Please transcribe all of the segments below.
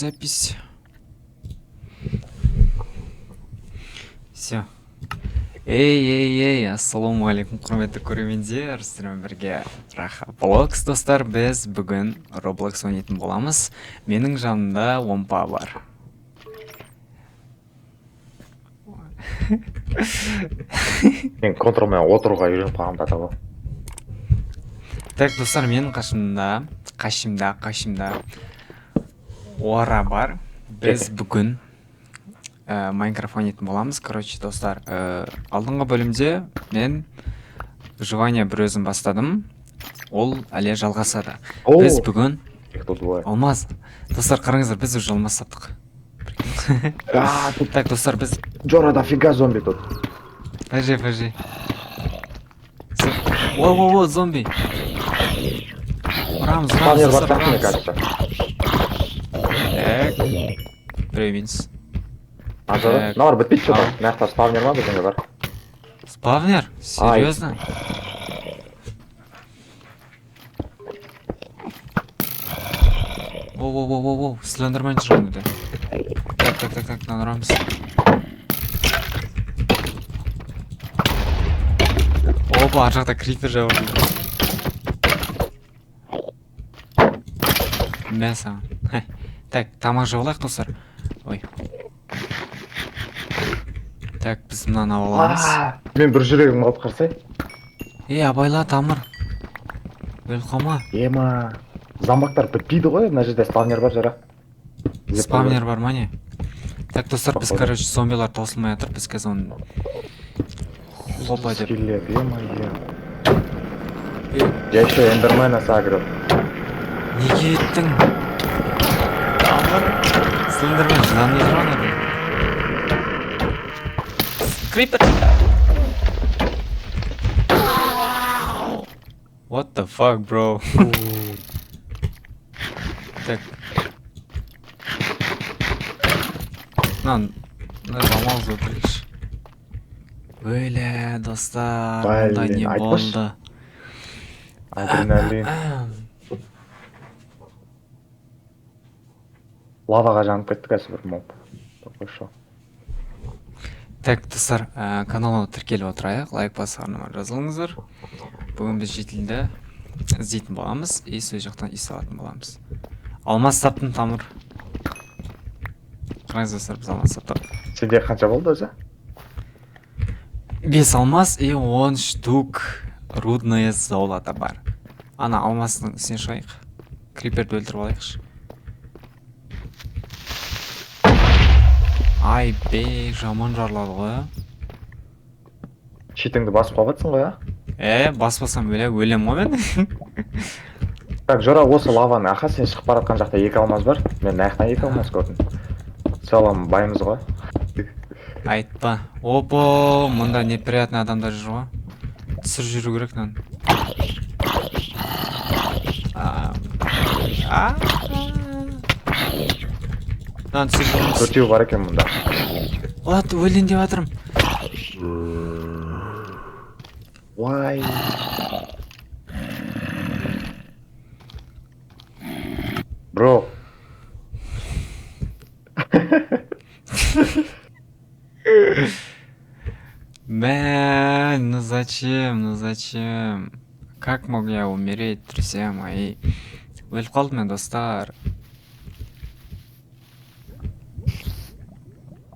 запись. Все. Эй, ассалаумағалейкум, құрметті көрермендер, сіздермен бірге Раха Блокс достар. Біз бүгін Roblox ойнайтын боламыз. Менің жанымда Омпа бар. Мен контролмен отыруға үйреніп қалғанда да ғой. Так, достар, менің қашымда Ора бар. Біз бүгін Майнкрафт ойнайтын боламыз. Короче, достар, алдыңғы бөлімде мен выживание бір өзім бастадым. Ол әле жалғасады. Біз бүгін алмаз. Достар, қараңыздар, біз уже алмаз таптық. Так, достар, біз... Жора, дофига зомби тут. Подожди. О, зомби. Урамыз, Спавнер бар достар, сияқты, мне урамыз. кажется. Так, біреуіміз. Жора, мыналар бітпейді что-то. Мына жақта спавнер ма бірдеңе бар? Спавнер? Серьезно? Воу, слендермен жүрген еді. Так, нанырамыз. Опа, ар жақта крипер жауыр. Мә саған. Так, тамақ жеп алайық, достар. Ой. Так, біз мынаны алып аламыз. Мен бір жүрегім қалып қарсай. Абайла, тамыр. Өліп қалма. Ема. Зомбактар бітпейді ғой, мына жерде спавнер бар Жора. Спавнер бар ма не? Так, достар, біз, короче, зомбилар таусылмай жатыр. Біз қазір оны... Хопа деп. Скиллер, ема. Я еще эндермена сагрил. Неге еттің? Тамыр. Слендермен жыланы тұрған еді. Крипер! What the fuck, bro? Так. Замалыз өтірікші. Бөлі, достар, мұнда не болды? Адреналин. Лаваға жанып кетті қазір бір моб. Так, достар, каналға тіркеліп отырайық, лайк басарына жазылыңыздар. Бүгін біз жетілді іздейтін боламыз, и сөз жақтан үй салатын боламыз. Алмаз таптым, тамыр. Қараңыз, достар, біз алмаз таптық. Сенде қанша болды өзі? 5 алмаз и 10 штук рудное золото бар. Ана алмаздың үстіне шығайық. Криперді өлтіріп алайықшы. Ай, бей, жаман жарлады ғой. Шетіңді басып қалғатсың ғой, Баспасам өлем ғой мен. Так, Жора, осы лаваны аха, сен шығып баратқан жақта 2 алмаз бар. Мен аяқтан 2 алмаз көрдім. Салам, байымыз ғой. Айтпа. Опа, мұнда неприятный адамдар жүр ғой. Түсір жүру керек нан. Нан түсір жүрміз. Төртеу бар екен мұнда. От, өлін деп атырым. Вай. Бро. Ну зачем? Как мог я умереть, друзья мои? Өліп қалдым мен, достар.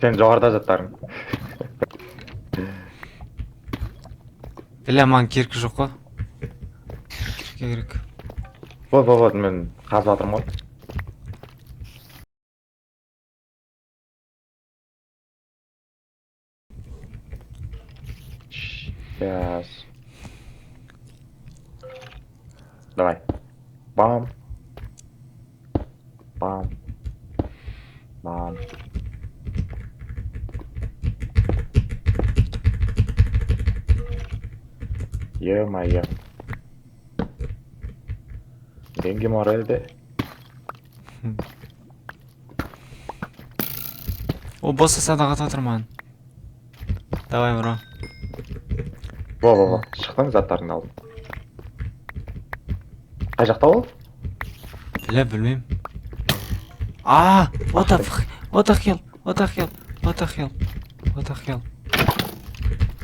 Сен жоғарда жаттарың. Бля, маған керкі жоқ қой. Керек. Вот, мен қазып атырмын ғой. Сейчас. Давай. Бам. Е-мое. Деньги моральды. О, босса садаға татырман. Давай, бро. Во. Шықтың заттарыңды алдым. Қай жақта ол? Бля, білмеймін. what the fuck? What the hell? What the hell? What the hell? What the hell?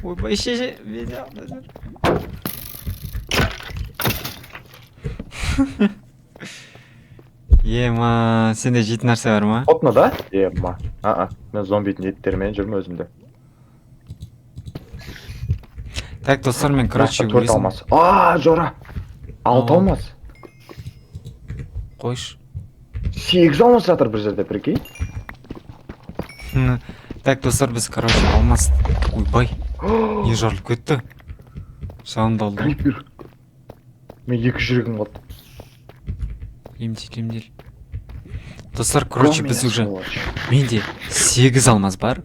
Ойбай, шеше, бені алды жүр. Ема, сенде жейтін нәрсе бар ма? Отны да? Ема. Мен зомбидің еттерімен жүрмін өзімде. Так, достар, мен, короче, төрт алмас. Жора. 6 алмас. Қойш. 8 алмас жатыр бір жерде, прикинь. Так, достар, біз, короче, алмас. Ойбай, не жарылып кетті? Жанымды алды. Крипер. Мен 2 жүрегім қалды. Емдел. Достар, короче, біз уже... Менде 8 алмаз бар.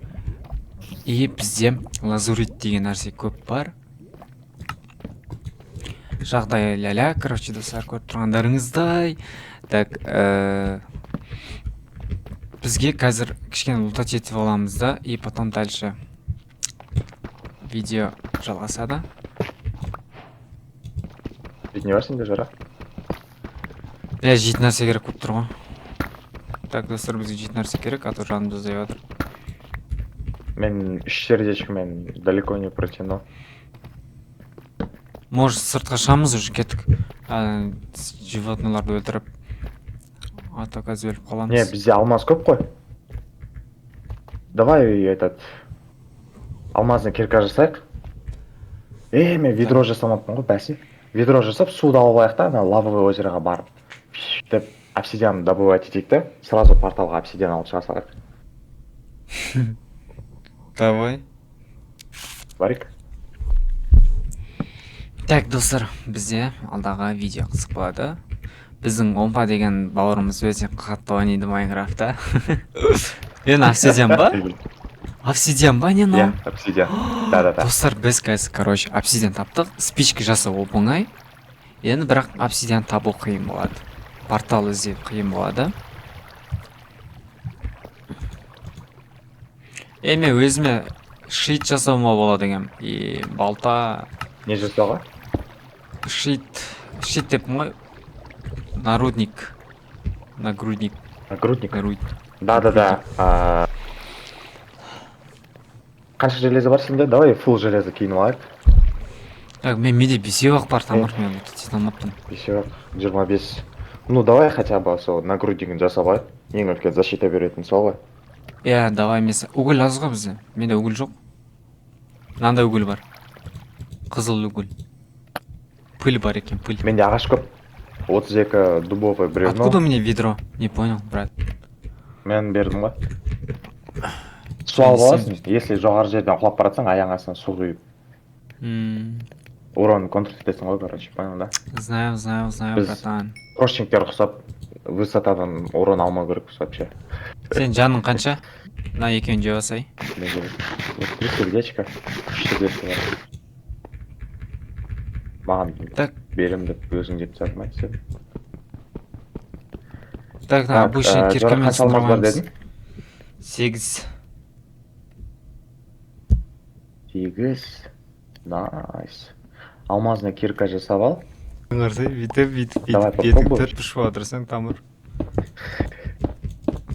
И бізде лазурит деген нәрсе көп бар. Жағдай ля-ля, короче, достар, көріп тұрғандарыңыздай. Так, бізге қазір кішкене лутать етіп аламыз да, и потом дальше видео жалғасады. Не бар сенде, Жора? Жейтін нәрсе керек көп тұр ғой. Так, достар, бізге жейтін нәрсе керек, а то жанымды ұзай отыр. Мен 3 сердечко, мен далеко не протяну. Может, сыртқа шығамыз уже кеттік. Животныйларды өлтіріп. А то қазір өліп қаламыз. Не, бізде алмаз көп қой. Давай алмазны кирка жасайық. Мен ведро жасамаппын ғой, бәсе. Ведро жасап, суды алып алайық та, ана лавовый озероға барып. Деп, обсидиан добывать етейік та, сразу порталға обсидиан алып шыға салайық. Давай. Барик. Так, достар, бізде алдағы видео қызық болады. Біздің Омпа деген бауырымыз өте қатты ойнайды Майнкрафтта. Обсидиан ба? Обсидиан ба, не мынау? Обсидиан. Да. Достар, біз қазір, короче, обсидиан таптық. Спичка жасау оп-оңай. Енді бірақ обсидиан табу қиын болады. Портал іздеу қиын болады. Мен өзіме шит жасауыма болады екен. И балта... Не жасауға? Шит деппін ғой. Нагрудник. Нагрудник. Да. Қанша железо бар сенде? Давай фул железо киініп алайық. Так, менде 5-ақ бар, тамыр, мен өте алмаппын. 5-ақ, 25. Ну, давай хотя бы сол нагруднигін жасап алайық. Ең үлкен защита беретін сол ғой. Давай, уголь аз ғой бізде. Менде уголь жоқ. Мынандай уголь бар. Қызыл уголь. Пыль бар екен, пыль. Менде ағаш көп. 32 дубовый бревно. Откуда мне ведро? Не понял, брат. Мен бердім ғой. Су алып аласың, если жоғары жерден құлап баратсаң, аяғың астынан су құйып. Урон контроль етесің ғой, короче, понял, да? Знаю, братан. Кросчингтер құсап, высотадан урон алмау керек вообще. Сен жаның қанша? На екеуін жеп алсай. 3 сердечко, 3 сердечко бар. Маған берем деп өзің деп сатмайсың. Так, обычный киркамен сындырмаймыз. 8. 8. Найс. Алмазный кирка жасап ал. Бүйтіп бетің төртпіш отырсың, тамыр.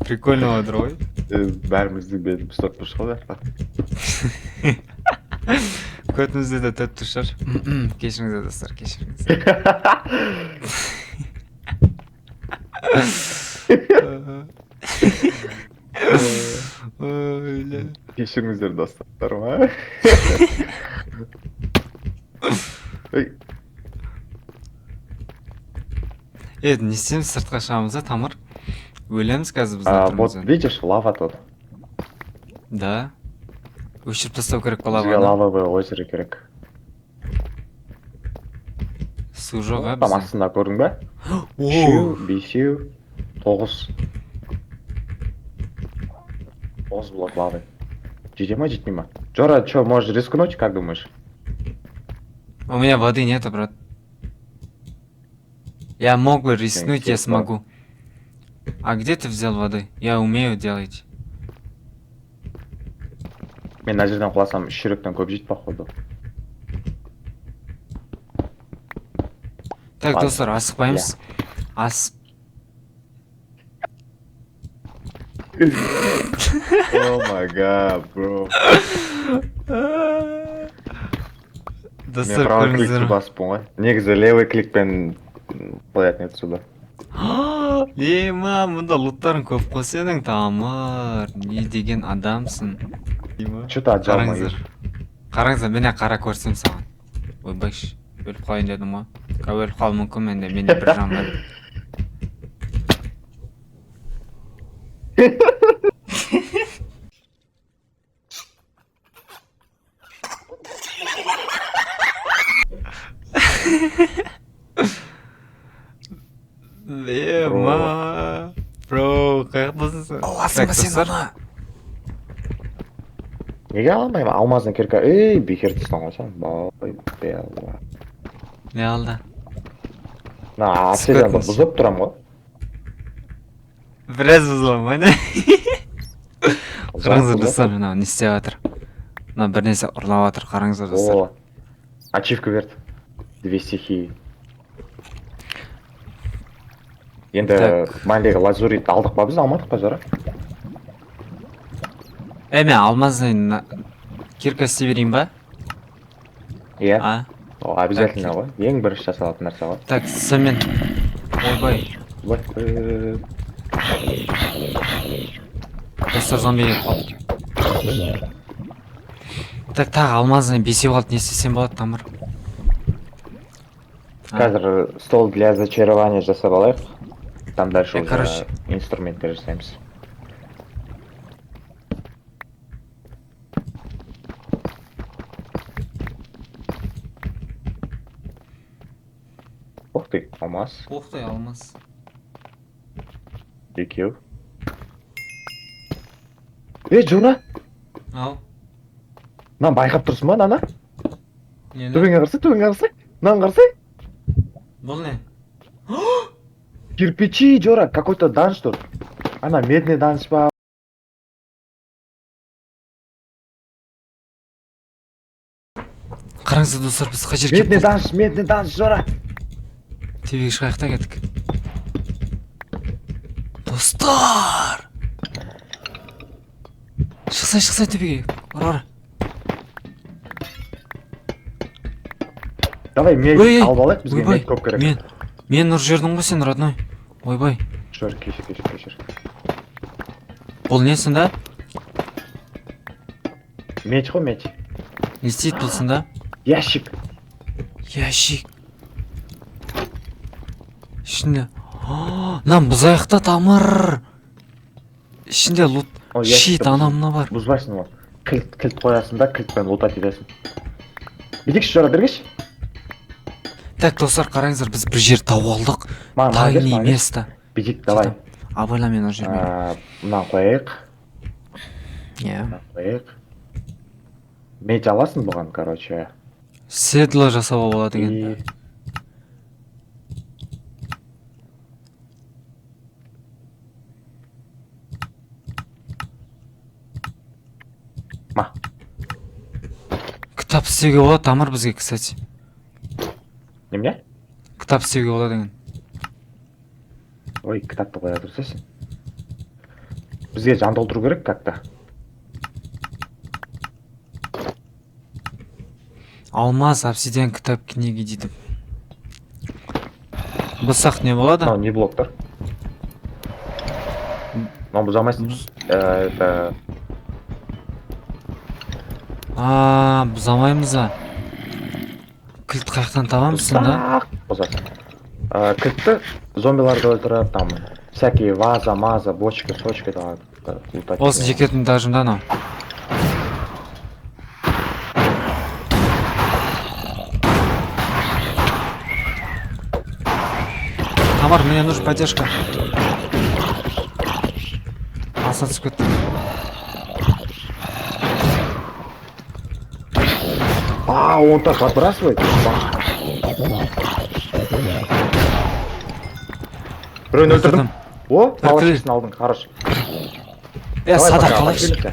Прикольно отыр ғой. Бәріміздің бетіміз төртпіш қой. Көтімізде де төртпіш шығар. Кешіріңіздер, достар, кешіріңіздер. Кешіріңіздер, достар ма? Не істейміз, сыртқа шығамыз, тамыр? Өлеміз қазір біз Вот видишь, лава тут. Да. Өшіріп тастау керек бола Бізге лавовый озеро керек. Су жоқ, Там астында көрдің бе? 3, 5, 9. 9 блок лавы. Жете ма, жетмей ма? Жора, что, можешь рискнуть, как думаешь? У меня воды нету, брат. Я мог бы рискнуть, я смогу. А где ты взял воды? Я умею делать. Мен мына жерден құласам 3 жүректен көп жейді, походу. Так, достар, асықпаймыз. О май гад, бро. Мен Достар правый кликті көріңіздер. басыппын ғой. Негізі левый кликпен қоятын еді сюда. Ема, мұнда луттарың көп қой сенің, Тамыр. Не деген адамсың. Что-то отжалмай. Қараңыздар. Қараңыздар, міне қара көрсем саған. Ойбайш, өліп қалайын дедім ғой. Өліп қалуым мүмкін, менде бір жан бар. Ема, бро, қаяқтасың сен? Аласың ба сен ана? Неге алмаймын? Алмаздан кирка. Ей, бекер тастан қойсам. Бай, белла. Не алды? На, обсидианды бұзып тұрам ғой. Біраз бұзылам, айна. Қараңыздар достар, мына не істеп жатыр. Мына бір нәрсе ұрлап жатыр, қараңыздар достар. О, ачивка берді. 2 стихии. Енді майндегі лазурит алдық па біз, алмадық па жара? Мен алмаздан кирка істей берейін ба? Иә. А? О, обязательно ғой. Ең бірінші жасалатын нәрсе ғой. Так, сонымен. Ойбай. Достар зомби келіп қалды. Так, тағы алмаздан бесеу қалды, не істесем болады, Тамыр? Қазір стол для зачарования жасап алайық. Там дальше уже короче. инструменттер жасаймыз. Ух ты, алмаз. Ух ты, алмаз. Екеу. Джуна, Ау. мынаны байқап тұрсың ба, нана? Нені? Төбеңе қарсы, төбеңе қарсы. Мынаны қарсы. Бұл не? Кирпичи, Жора, какой-то данж тут. Ана, медный данж ба. Қараңыздар достар, біз қай жерге Медный данж, Жора. Тебеге шығайық та кеттік. Достар! Шықсай тебеге. Ора. Давай, мед Ой, алып алайық, бізге ойбай, мед көп керек. мен ұр жердің ғой сен, родной. Ойбай. Жора, кешір. Бұл несін да? Меч қой, меч. Не істейді бұлсың да? Ящик. Ящик. Ішінде. Нам бұзаяқта, Тамыр. Ішінде лут. Шит, анамына бар. Бұзбайсың ол. Кілт қоясың да, кілтпен лутать етесің. Бедекші, Жора, бергеш. Так, достар, қараңыздар, біз бір жер тауып алдық. Тайный место. Бедек, давай. Абайла мен ол жермен. Мынаны қояйық. Иә. Меч аласың бұған, короче. Седло жасауға болады деген. Ма. Кітап істеуге болады, Тамыр бізге, кстати. Немене? Кітап істеуге болады деген. Ой, кітапты қоя тұрсайсың. Бізге жан толтыру керек как-то. Алмаз, обсидиан, кітап, книги дейді. Бұзсақ не болады? Мынау не блоктар? Мынау бұзамайсың. Это... Бұзамаймыз а. Кілт қаяқтан табамызсың да? Бұзасың. Кілтті зомбиларды өлтіріп, там, всякие ваза, маза, бочка, сочка, да, лутать. Осы жекетін дажымда анау. Тамар, мне нужна поддержка. Аса түсіп кетті. Он так подбрасывает. Біреуін өлтірдім. О, палашкасын алдың, хорош. Садақ алайықшы.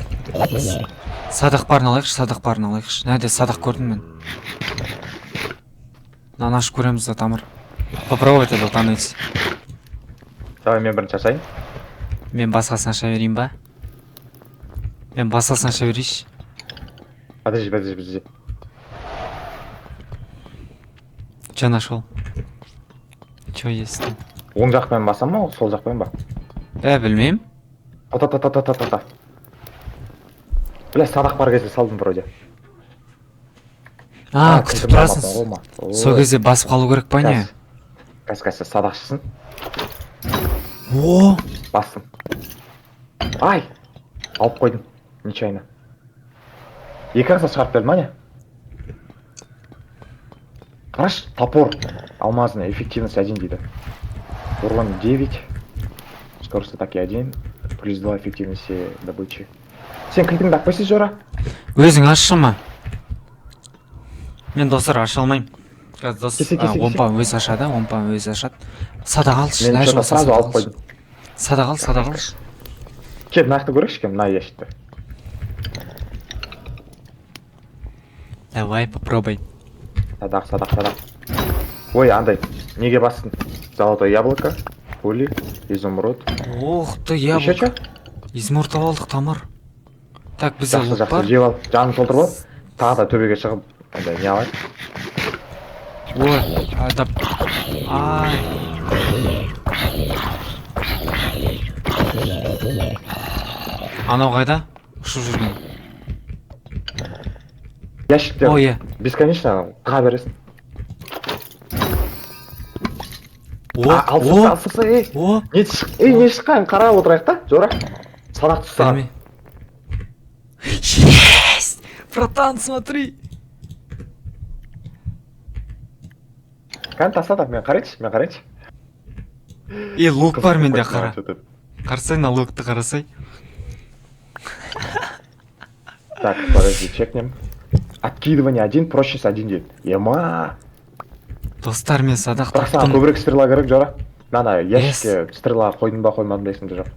Садақ барын алайықшы. Нәде садақ көрдім мен. Мынаны ашып көреміз да, Тамыр. Попробуй это утонуть. Давай мен бірінші ашайын. Мен басқасын аша берейін ба? Мен басқасын аша берейінші. Подожди. Че нашел? Че есть? Оң жақпен басам ба, сол жақпен ба? Білмеймін. Та. Бля, садақ бар кезде салдым вроде. Күтіп тұрасың. Сол кезде басып қалу керек па не? Кәс, садақшысын. О! Бастым. Ай! Алып қойдым. Нечайно. Екі аса шығарып бердім, не? Қараш, топор. Алмазная эффективность 1 дейді. Урон 9. Скорость атаки 1. Плюс 2 эффективности добычи. Сен кілтіңді ақпайсыз, Жора? Өзің ашшы ма? Мен достар аша алмаймын. Қазір дос омпа өз ашады, омпа өз ашады. Садақ алшы. Мен что-то сразу алып қойдым. Садақ алшы. Кел, нақты көрейікші кем, мына ящикті. Давай, попробуй. Садақ. Ой, андай, неге бастың? Золотое яблоко, пули, изумруд. Ох ты, Еще яблоко. что? Изумруд алдық, тамыр. Так, бізде лук Жақсы, бар. жеп ал. Жаным толтырып ал. Тағы да төбеге шығып, андай, не алайын. Ой, адап. Ай. Анау қайда? Ұшып жүрген. Ящикте Ой, бесконечно қыға бересің. О, Алсырса, ей. о. Не шыққан, қарап отырайық та, Жора. Садақ тұстаған. Білме. Есть! Братан, смотри. Кән тастады, мен қарайыншы. Лук бар менде, қара. Қарасай, на лукты қарасай. Так, подожди, чекнем. Откидывание 1, прочность 1 дейді. Ема! Достар, мен садақ Бірақ саған таптым. көбірек стрела керек, Жора. Мана, ящикке стрела қойдым ба, қоймадым дейсің де жоқ.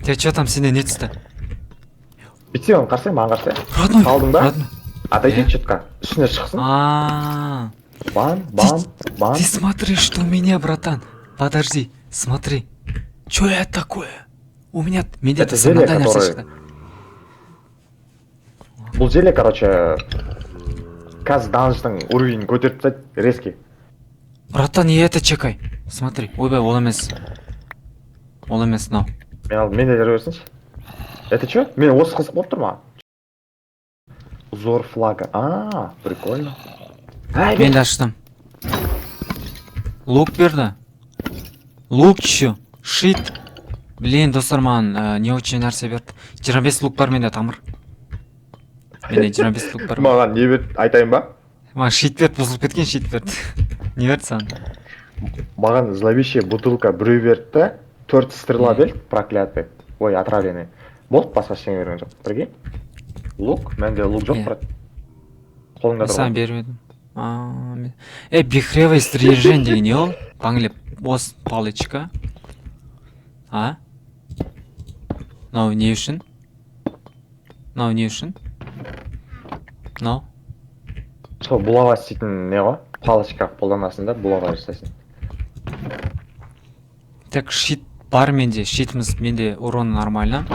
Те, че там сенде не түсті? Бітсе оны қарсай, маған қарсай. Родной, Қалдың ба? родной. Отойди чутка. Үстіне шықсын. Бам. Ты смотри, что у меня, братан. Подожди, смотри. Что это такое? У меня... Это зелье, которое... Бұл зелье, короче, қазір данждың уровень көтеріп тастайды, резкий. Братан, и это чекай. Смотри, ойбай, ол емес. Ол емес, мынау. Мен де жүре берсінші. Это что? Мен осы қызық болып тұр ма? Узор флага. Прикольно. Мен де аштым. Лук берді. Лук еще. Шит. Блин, достар, маған не очень нәрсе берді. 25 лук бар менде, тамыр. Менде 25 лук бар. Маған не берді, айтайын ба? Маған шит берді, бұзылып кеткен шит берді. Не берді саған? Маған зловещая бутылка біреу берді, 4 стрела берді, проклятый. Ой, отравленный. Болды, басқа ештеңе берген жоқ. Прикинь? Лук? Менде лук жоқ, брат. Қолыңда Мен тұр саған ғой. бермедім. Бихревый стрижен деген не ол? Паңлеп, бос палычка. Мынау не үшін? Мынау? Сол булава істейтін не ғой? Палочка қолданасың да, булава жасайсың. Так, щит бар менде, щитіміз менде урон нормально.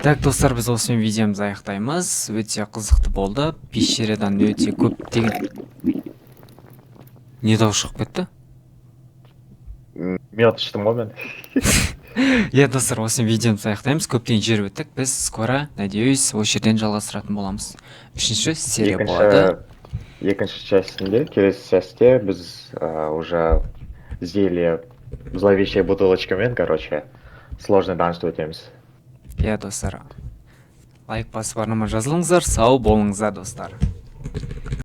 Так, достар, біз осымен видеомызды аяқтаймыз. Өте қызықты болды. Пещерадан өте көптеген... Не дауыс шығып кетті? Мен іштім ғой мен. Достар, осымен видеомызды аяқтаймыз. Көптеген жер өттік. Біз скоро, надеюсь, осы жерден жалғастыратын боламыз. 3-ші серия болады. Екінші частінде, келесі частте біз уже зелье зловещая бутылочкамен, короче, сложный данжды өтеміз. Достар, лайк басып арнама жазылыңыздар, сау болыңыздар, достар.